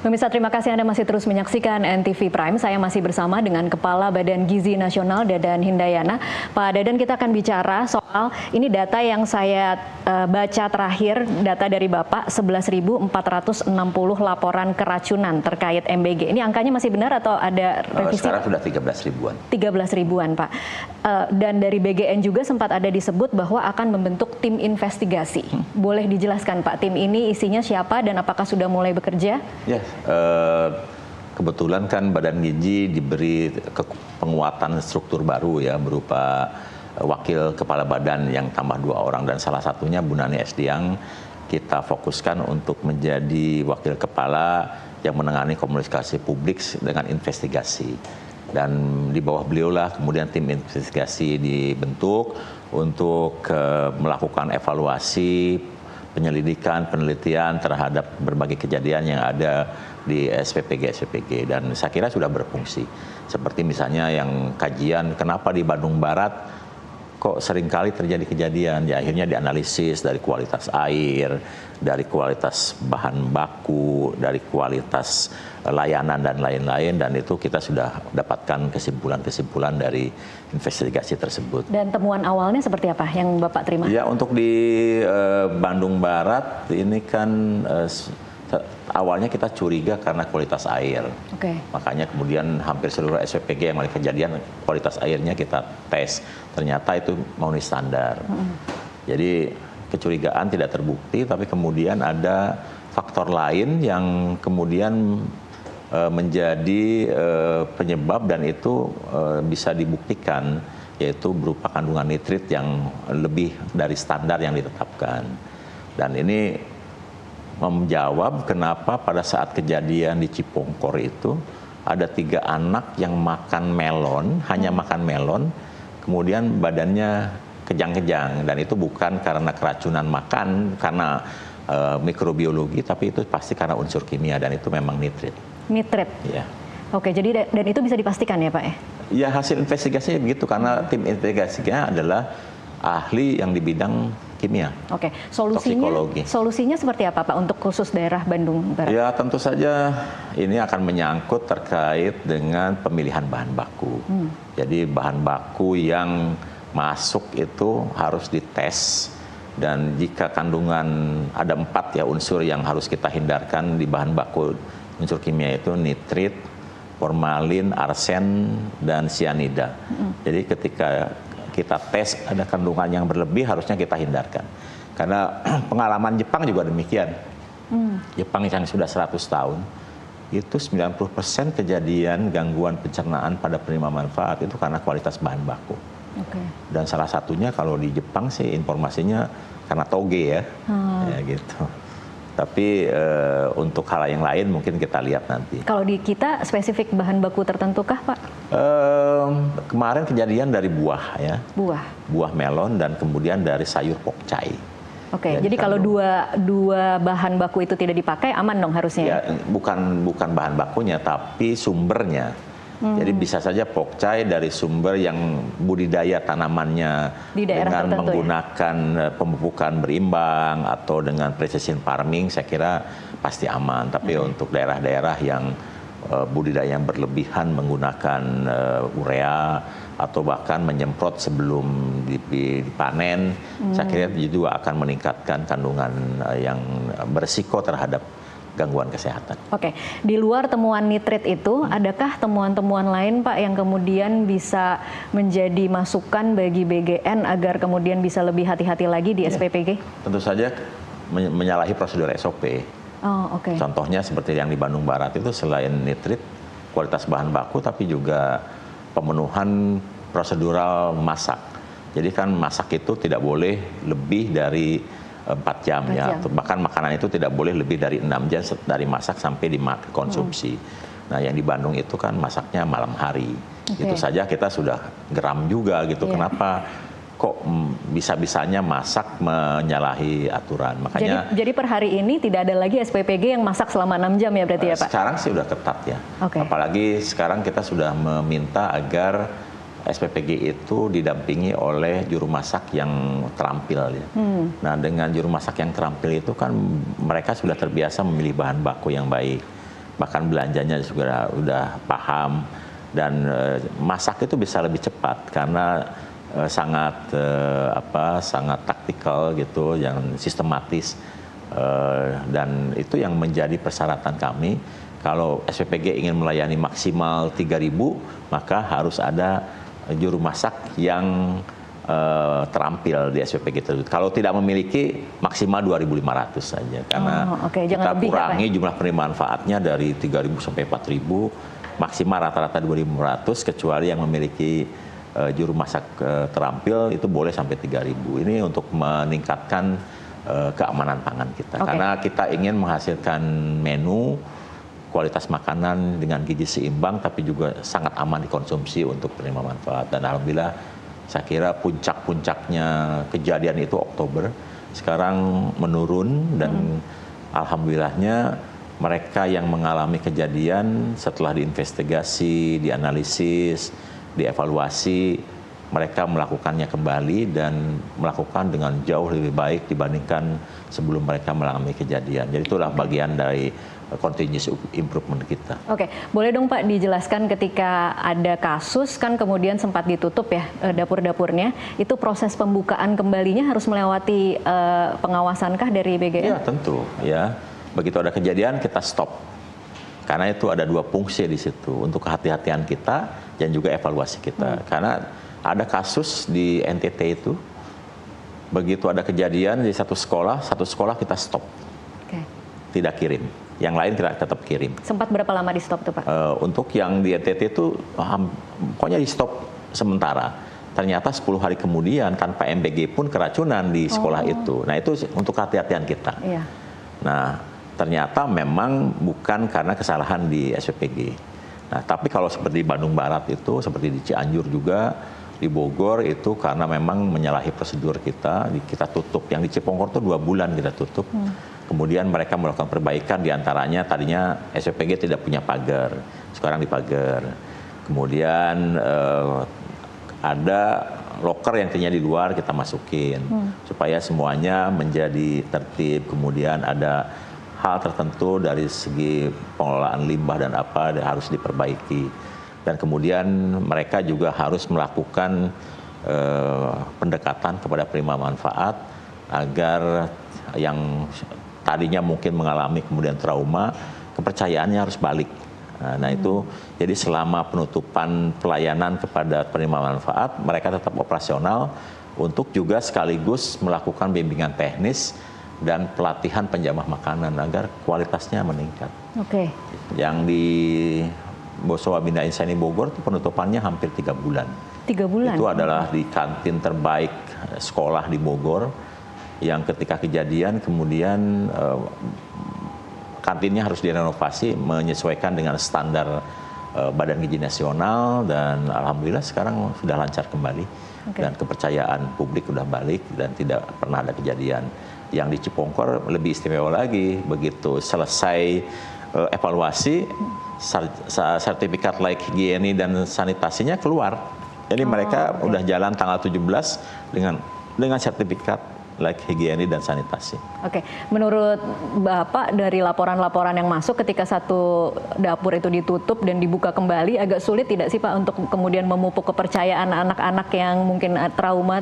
Pemirsa, terima kasih Anda masih terus menyaksikan NTV Prime. Saya masih bersama dengan Kepala Badan Gizi Nasional, Dadan Hindayana. Pak Dadan, kita akan bicara soal ini data yang saya baca terakhir, data dari Bapak, 11.460 laporan keracunan terkait MBG. Ini angkanya masih benar atau ada revisi? Sekarang sudah 13 ribuan. 13 ribuan, Pak. Dan dari BGN juga sempat ada disebut bahwa akan membentuk tim investigasi. Boleh dijelaskan, Pak, tim ini isinya siapa dan apakah sudah mulai bekerja? Ya, kebetulan kan Badan Gizi diberi penguatan struktur baru ya, berupa wakil kepala badan yang tambah 2 orang, dan salah satunya Bu Nani Esdiang kita fokuskan untuk menjadi wakil kepala yang menangani komunikasi publik dengan investigasi. Dan di bawah beliaulah kemudian tim investigasi dibentuk untuk melakukan evaluasi, penyelidikan, penelitian terhadap berbagai kejadian yang ada di SPPG. Dan saya kira sudah berfungsi. Seperti misalnya yang kajian kenapa di Bandung Barat kok seringkali terjadi kejadian, ya akhirnya dianalisis dari kualitas air, dari kualitas bahan baku, dari kualitas layanan dan lain-lain, dan itu kita sudah dapatkan kesimpulan-kesimpulan dari investigasi tersebut. Dan temuan awalnya seperti apa yang Bapak terima? Ya, untuk di Bandung Barat ini kan awalnya kita curiga karena kualitas air. Makanya kemudian hampir seluruh SPPG yang mulai kejadian kualitas airnya kita tes. Ternyata itu memenuhi standar. Jadi kecurigaan tidak terbukti, tapi kemudian ada faktor lain yang kemudian menjadi penyebab, dan itu bisa dibuktikan, yaitu berupa kandungan nitrit yang lebih dari standar yang ditetapkan. Dan ini menjawab kenapa pada saat kejadian di Cipongkor itu ada 3 anak yang makan melon, hanya makan melon, kemudian badannya kejang-kejang, dan itu bukan karena keracunan makan, karena mikrobiologi, tapi itu pasti karena unsur kimia, dan itu memang nitrit. Nitrit? Ya. Oke, jadi dan itu bisa dipastikan ya, Pak ya? Ya, hasil investigasinya begitu, karena tim investigasinya adalah ahli yang di bidang kimia. Oke, solusinya seperti apa, Pak, untuk khusus daerah Bandung Barat? Ya, tentu saja ini akan menyangkut terkait dengan pemilihan bahan baku. Jadi bahan baku yang masuk itu harus dites, dan jika kandungan ada 4 ya unsur yang harus kita hindarkan di bahan baku unsur kimia itu nitrit, formalin, arsen, dan sianida. Jadi ketika kita tes ada kandungan yang berlebih, harusnya kita hindarkan. Karena pengalaman Jepang juga demikian. Jepang yang sudah 100 tahun, itu 90% kejadian gangguan pencernaan pada penerima manfaat itu karena kualitas bahan baku. Dan salah satunya kalau di Jepang sih informasinya karena toge ya, ya gitu. Tapi untuk hal yang lain mungkin kita lihat nanti. Kalau di kita spesifik bahan baku tertentu kah, Pak? Kemarin kejadian dari buah ya. Buah melon, dan kemudian dari sayur pokcai. Jadi kalau dua bahan baku itu tidak dipakai, aman dong harusnya? Ya, bukan bahan bakunya, tapi sumbernya. Jadi bisa saja pokcai dari sumber yang budidaya tanamannya dengan menggunakan pemupukan berimbang atau dengan precision farming, saya kira pasti aman. Tapi untuk daerah-daerah yang budidaya yang berlebihan menggunakan urea atau bahkan menyemprot sebelum dipanen, saya kira juga akan meningkatkan kandungan yang berisiko terhadap gangguan kesehatan. Di luar temuan nitrit itu, adakah temuan-temuan lain, Pak, yang kemudian bisa menjadi masukan bagi BGN agar kemudian bisa lebih hati-hati lagi di SPPG? Tentu saja menyalahi prosedur SOP. Contohnya seperti yang di Bandung Barat itu, selain nitrit, kualitas bahan baku, tapi juga pemenuhan prosedural masak. Jadi kan masak itu tidak boleh lebih dari 4 jam ya, bahkan makanan itu tidak boleh lebih dari 6 jam dari masak sampai dikonsumsi. Nah, yang di Bandung itu kan masaknya malam hari. Itu saja kita sudah geram juga gitu. Kenapa kok bisa-bisanya masak menyalahi aturan? Makanya jadi per hari ini tidak ada lagi SPPG yang masak selama 6 jam ya berarti ya, Pak? Sekarang sih udah ketat ya. Apalagi sekarang kita sudah meminta agar SPPG itu didampingi oleh juru masak yang terampil ya. Nah, dengan juru masak yang terampil itu kan mereka sudah terbiasa memilih bahan baku yang baik. bahkan belanjanya juga udah paham, dan masak itu bisa lebih cepat karena sangat taktikal gitu, yang sistematis, dan itu yang menjadi persyaratan kami. Kalau SPPG ingin melayani maksimal 3.000, maka harus ada juru masak yang terampil di SPPG tersebut. Kalau tidak memiliki, maksimal 2.500 saja, karena kita kurangi jumlah penerima manfaatnya dari 3.000 sampai 4.000, maksimal rata-rata 2.500, kecuali yang memiliki juru masak terampil itu boleh sampai 3.000. Ini untuk meningkatkan keamanan pangan kita, karena kita ingin menghasilkan menu kualitas makanan dengan gizi seimbang, tapi juga sangat aman dikonsumsi untuk penerima manfaat. Dan alhamdulillah, saya kira puncak-puncaknya kejadian itu Oktober, sekarang menurun, dan alhamdulillahnya mereka yang mengalami kejadian setelah diinvestigasi, dianalisis, dievaluasi, mereka melakukannya kembali dan melakukan dengan jauh lebih baik dibandingkan sebelum mereka mengalami kejadian. Jadi itulah bagian dari continuous improvement kita. Oke, boleh dong Pak dijelaskan ketika ada kasus kan kemudian sempat ditutup ya dapur-dapurnya, itu proses pembukaan kembalinya harus melewati pengawasankah dari BGN? Iya tentu ya, begitu ada kejadian kita stop, karena itu ada dua fungsi di situ, untuk kehati-hatian kita dan juga evaluasi kita. Karena ada kasus di NTT itu, begitu ada kejadian di satu sekolah kita stop, tidak kirim. Yang lain tetap kirim. Sempat berapa lama di stop tuh Pak? Untuk yang di NTT itu pokoknya di stop sementara. Ternyata 10 hari kemudian tanpa MBG pun keracunan di sekolah itu. Nah itu untuk kehati-hatian kita. Iya. Nah ternyata memang bukan karena kesalahan di SPPG. Nah tapi kalau seperti di Bandung Barat itu, seperti di Cianjur juga, di Bogor itu karena memang menyalahi prosedur kita tutup. Yang di Cipongkor itu 2 bulan kita tutup. Kemudian mereka melakukan perbaikan, diantaranya tadinya SPPG tidak punya pagar, sekarang dipagar. Kemudian ada loker yang tadinya di luar kita masukin, supaya semuanya menjadi tertib. Kemudian ada hal tertentu dari segi pengelolaan limbah dan apa harus diperbaiki. Dan kemudian mereka juga harus melakukan pendekatan kepada penerima manfaat agar yang tadinya mungkin mengalami kemudian trauma, kepercayaannya harus balik. Nah itu, jadi selama penutupan pelayanan kepada penerima manfaat, mereka tetap operasional untuk juga sekaligus melakukan bimbingan teknis dan pelatihan penjamah makanan agar kualitasnya meningkat. Yang di Bosowa Binda Insani Bogor itu penutupannya hampir 3 bulan. 3 bulan? Itu adalah di kantin terbaik sekolah di Bogor, yang ketika kejadian kemudian kantinnya harus direnovasi menyesuaikan dengan standar Badan Gizi Nasional, dan alhamdulillah sekarang sudah lancar kembali dan kepercayaan publik sudah balik dan tidak pernah ada kejadian. Yang di Cipongkor lebih istimewa lagi, begitu selesai evaluasi, sertifikat layak higiene dan sanitasinya keluar. Jadi mereka udah jalan tanggal 17 dengan sertifikat layak higiene dan sanitasi. Menurut Bapak dari laporan-laporan yang masuk ketika satu dapur itu ditutup dan dibuka kembali, agak sulit tidak sih Pak untuk kemudian memupuk kepercayaan anak-anak yang mungkin trauma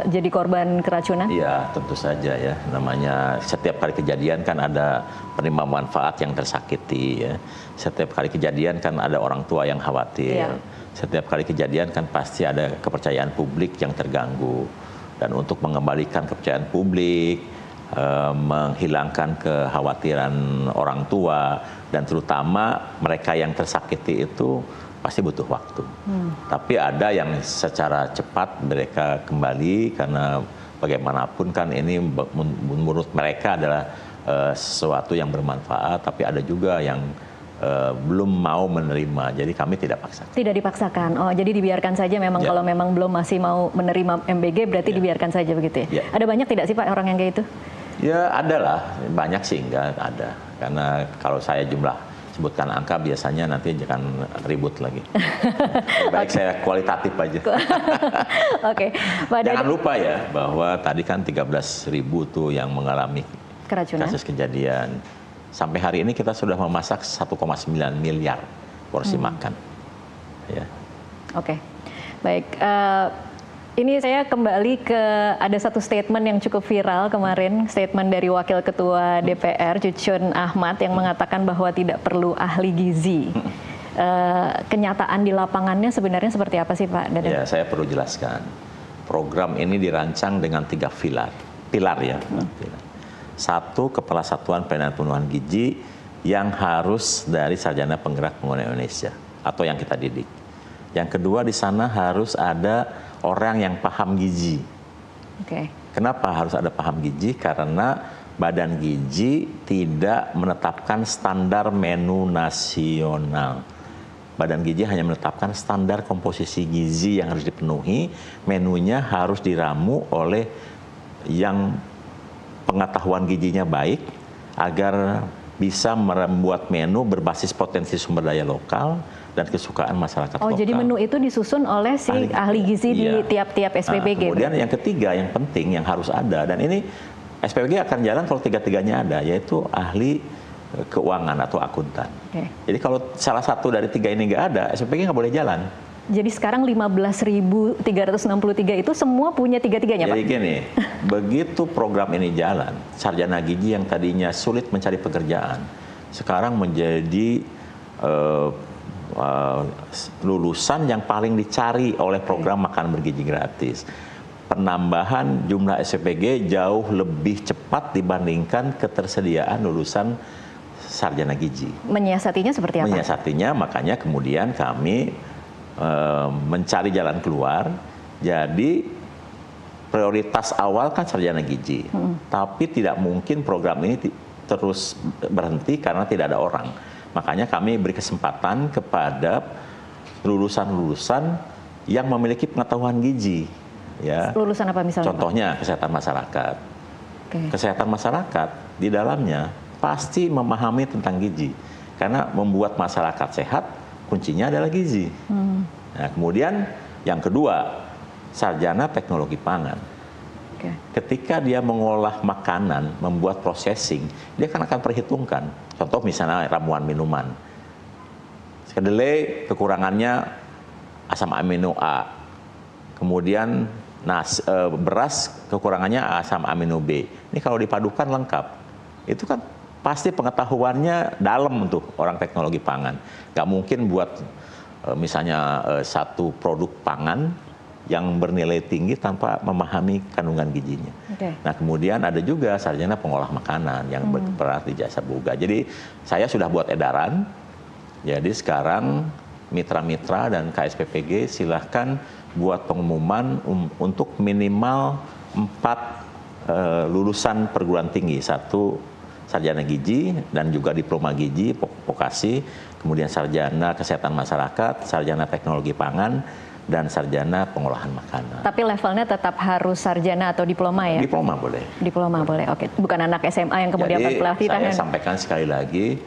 jadi korban keracunan? Iya, tentu saja ya. Namanya setiap kali kejadian kan ada penerima manfaat yang tersakiti ya. Setiap kali kejadian kan ada orang tua yang khawatir. Setiap kali kejadian kan pasti ada kepercayaan publik yang terganggu. Dan untuk mengembalikan kepercayaan publik, menghilangkan kekhawatiran orang tua, dan terutama mereka yang tersakiti itu pasti butuh waktu. Tapi ada yang secara cepat mereka kembali, karena bagaimanapun kan ini menurut mereka adalah sesuatu yang bermanfaat, tapi ada juga yang belum mau menerima, jadi kami tidak paksakan. Tidak dipaksakan, jadi dibiarkan saja memang kalau memang belum masih mau menerima MBG berarti dibiarkan saja begitu ya? Ada banyak tidak sih Pak orang yang kayak itu? Ya ada lah, banyak sih enggak ada, karena kalau saya sebutkan angka biasanya nanti jangan ribut lagi. Baik saya kualitatif aja. Jangan lupa ya bahwa tadi kan 13.000 tuh yang mengalami kasus kejadian. Sampai hari ini kita sudah memasak 1,9 miliar porsi makan. Ya. Oke, baik. Ini saya kembali ke ada satu statement yang cukup viral kemarin, statement dari Wakil Ketua DPR Cucun Ahmad yang mengatakan bahwa tidak perlu ahli gizi. Kenyataan di lapangannya sebenarnya seperti apa sih Pak Dadan? Ya, saya perlu jelaskan. Program ini dirancang dengan 3 pilar ya. Satu, Kepala Satuan Pelayanan Pemenuhan Gizi yang harus dari sarjana penggerak pembangunan Indonesia atau yang kita didik. Yang kedua, di sana harus ada orang yang paham gizi. Kenapa harus ada paham gizi? Karena Badan Gizi tidak menetapkan standar menu nasional. Badan Gizi hanya menetapkan standar komposisi gizi yang harus dipenuhi. Menunya harus diramu oleh yang pengetahuan gizinya baik agar bisa membuat menu berbasis potensi sumber daya lokal dan kesukaan masyarakat lokal. Jadi menu itu disusun oleh si ahli gizi di tiap-tiap SPBG. Kemudian yang ketiga yang penting yang harus ada, dan ini SPBG akan jalan kalau tiga-tiganya ada, yaitu ahli keuangan atau akuntan. Jadi kalau salah satu dari 3 ini nggak ada, SPBG nggak boleh jalan. Jadi sekarang 15.363 itu semua punya tiga-tiganya, Pak? Jadi gini, begitu program ini jalan, sarjana gizi yang tadinya sulit mencari pekerjaan, sekarang menjadi lulusan yang paling dicari oleh program makan bergizi gratis. Penambahan jumlah SPG jauh lebih cepat dibandingkan ketersediaan lulusan sarjana gizi. Menyiasatinya seperti apa? Menyiasatinya, makanya kemudian kami mencari jalan keluar. Jadi prioritas awal kan sarjana gizi, tapi tidak mungkin program ini terus berhenti karena tidak ada orang. Makanya kami beri kesempatan kepada lulusan-lulusan yang memiliki pengetahuan gizi. Ya. Lulusan apa misalnya? Contohnya kesehatan masyarakat. Kesehatan masyarakat di dalamnya pasti memahami tentang gizi, karena membuat masyarakat sehat kuncinya adalah gizi. Nah, kemudian yang kedua, sarjana teknologi pangan. Ketika dia mengolah makanan, membuat processing, dia akan perhitungkan. Contoh misalnya ramuan minuman. Kedelai kekurangannya asam amino A. Kemudian beras kekurangannya asam amino B. Ini kalau dipadukan lengkap. Itu kan pasti pengetahuannya dalam untuk orang teknologi pangan. Gak mungkin buat misalnya satu produk pangan yang bernilai tinggi tanpa memahami kandungan gizinya. Nah, kemudian ada juga sarjana pengolah makanan yang berperan di jasa boga. Jadi saya sudah buat edaran. Jadi sekarang mitra-mitra dan KSPPG silahkan buat pengumuman untuk minimal 4 lulusan perguruan tinggi. 1 sarjana gizi dan juga diploma gizi, vokasi, kemudian sarjana kesehatan masyarakat, sarjana teknologi pangan, dan sarjana pengolahan makanan. Tapi levelnya tetap harus sarjana atau diploma ya? Diploma boleh. Diploma boleh, oke. Bukan anak SMA yang kemudian pelatihan. Jadi saya sampaikan sekali lagi,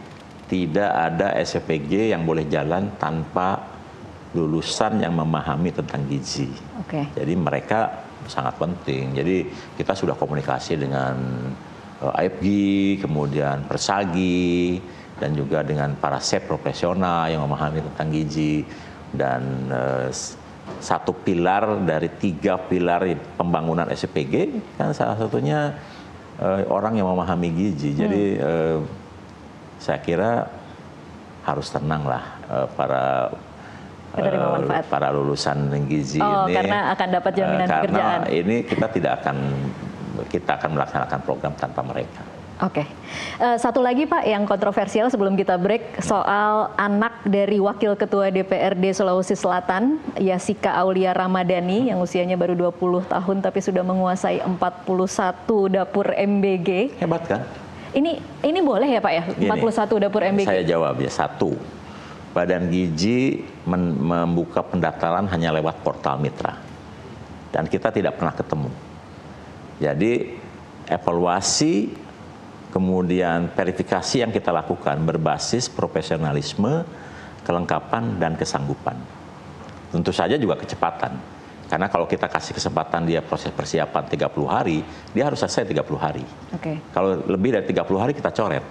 tidak ada SPG yang boleh jalan tanpa lulusan yang memahami tentang gizi. Jadi mereka sangat penting. Jadi kita sudah komunikasi dengan AFGI, kemudian Persagi, dan juga dengan para chef profesional yang memahami tentang gizi. Dan satu pilar dari 3 pilar pembangunan SPG kan salah satunya orang yang memahami gizi. Jadi saya kira harus tenanglah para lulusan gizi ini. Karena akan dapat jaminan pekerjaan. Karena ini kita akan melaksanakan program tanpa mereka. Satu lagi Pak yang kontroversial sebelum kita break, soal anak dari Wakil Ketua DPRD Sulawesi Selatan, Yasika Aulia Ramadhani, yang usianya baru 20 tahun tapi sudah menguasai 41 dapur MBG. Hebat kan? Ini boleh ya Pak ya? Gini, 41 dapur MBG? Saya jawab ya, 1. Badan Gizi membuka pendaftaran hanya lewat portal mitra. Dan kita tidak pernah ketemu. Jadi evaluasi kemudian verifikasi yang kita lakukan berbasis profesionalisme, kelengkapan, dan kesanggupan. Tentu saja juga kecepatan. Karena kalau kita kasih kesempatan dia proses persiapan 30 hari, dia harus selesai 30 hari. Kalau lebih dari 30 hari kita coret.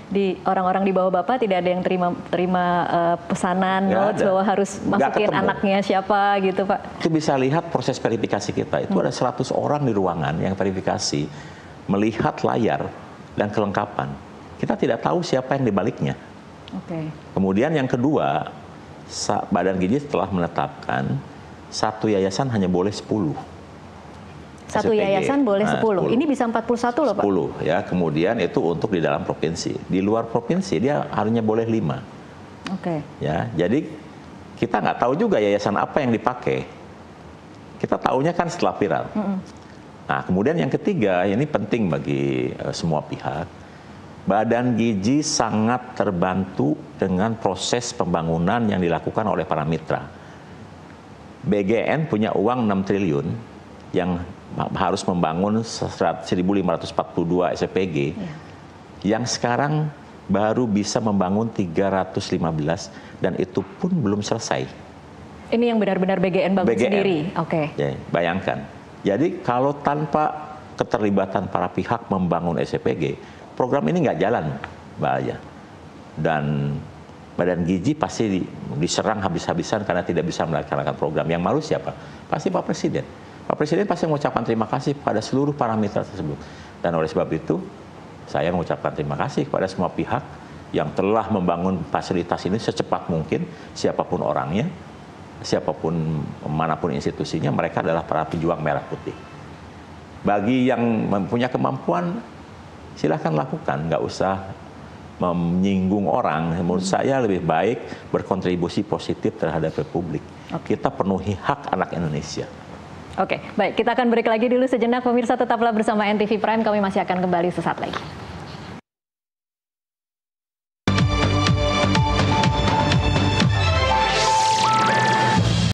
Di orang-orang di bawah Bapak tidak ada yang terima pesanan notes bahwa harus masukin anaknya siapa gitu, Pak? Itu bisa lihat proses verifikasi kita. Itu ada 100 orang di ruangan yang verifikasi, melihat layar dan kelengkapan. Kita tidak tahu siapa yang dibaliknya. Kemudian yang kedua, Badan Gizi telah menetapkan satu yayasan hanya boleh 10. Satu yayasan boleh 10. Ini bisa 41 loh, Pak. 10 ya. Kemudian itu untuk di dalam provinsi. Di luar provinsi dia hanya boleh 5. Ya, jadi kita nggak tahu juga yayasan apa yang dipakai. Kita tahunya kan setelah viral. Nah, kemudian yang ketiga, ini penting bagi semua pihak. Badan Gizi sangat terbantu dengan proses pembangunan yang dilakukan oleh para mitra. BGN punya uang 6 triliun yang harus membangun 1.542 SPG, yang sekarang baru bisa membangun 315 dan itu pun belum selesai. Ini yang benar-benar BGN bangun sendiri? Ya, bayangkan. Jadi kalau tanpa keterlibatan para pihak membangun SPG, program ini nggak jalan, Mbak Aya. Dan Badan Gizi pasti diserang habis-habisan karena tidak bisa melaksanakan program. Yang malu siapa? Pasti Pak Presiden. Pak Presiden pasti mengucapkan terima kasih kepada seluruh para mitra tersebut. Dan oleh sebab itu, saya mengucapkan terima kasih kepada semua pihak yang telah membangun fasilitas ini secepat mungkin, siapapun orangnya, siapapun manapun institusinya, mereka adalah para pejuang merah putih. Bagi yang mempunyai kemampuan, silahkan lakukan, nggak usah menyinggung orang. Menurut saya lebih baik berkontribusi positif terhadap Republik. Kita penuhi hak anak Indonesia. Baik, kita akan break lagi dulu sejenak. Pemirsa tetaplah bersama NTV Prime, kami masih akan kembali sesaat lagi.